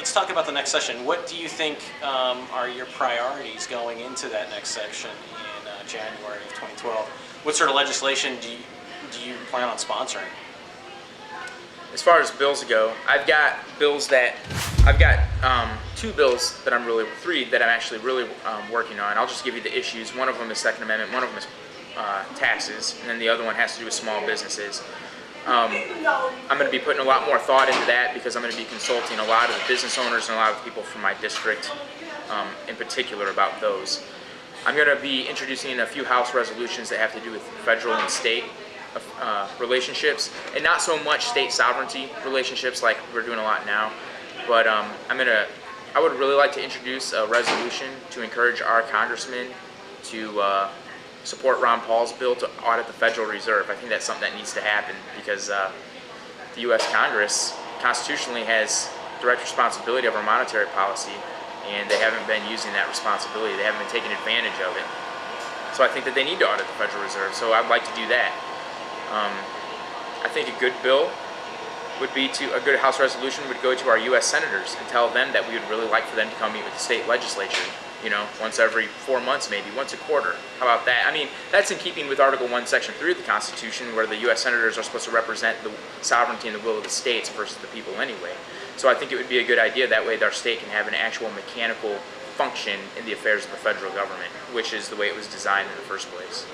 let's talk about the next session. What do you think are your priorities going into that next session in January of 2012? What sort of legislation do you plan on sponsoring? As far as bills go, I've got two bills that three that I'm actually really working on. I'll just give you the issues. One of them is Second Amendment, one of them is taxes, and then the other one has to do with small businesses. I'm going to be putting a lot more thought into that because I'm going to be consulting a lot of the business owners and a lot of people from my district in particular about those. I'm going to be introducing a few House resolutions that have to do with federal and state relationships, and not so much state sovereignty relationships like we're doing a lot now. But I would really like to introduce a resolution to encourage our congressmen to support Ron Paul's bill to audit the Federal Reserve. I think that's something that needs to happen because the U.S. Congress constitutionally has direct responsibility of our monetary policy, and they haven't been using that responsibility. They haven't been taking advantage of it. So I think that they need to audit the Federal Reserve, so I'd like to do that. I think a good bill would be a good House resolution would go to our U.S. senators and tell them that we would really like for them to come meet with the state legislature, once every 4 months, maybe once a quarter. How about that? I mean, that's in keeping with Article 1, Section 3 of the Constitution, where the U.S. senators are supposed to represent the sovereignty and the will of the states versus the people anyway. So I think it would be a good idea. That way our state can have an actual mechanical function in the affairs of the federal government, which is the way it was designed in the first place.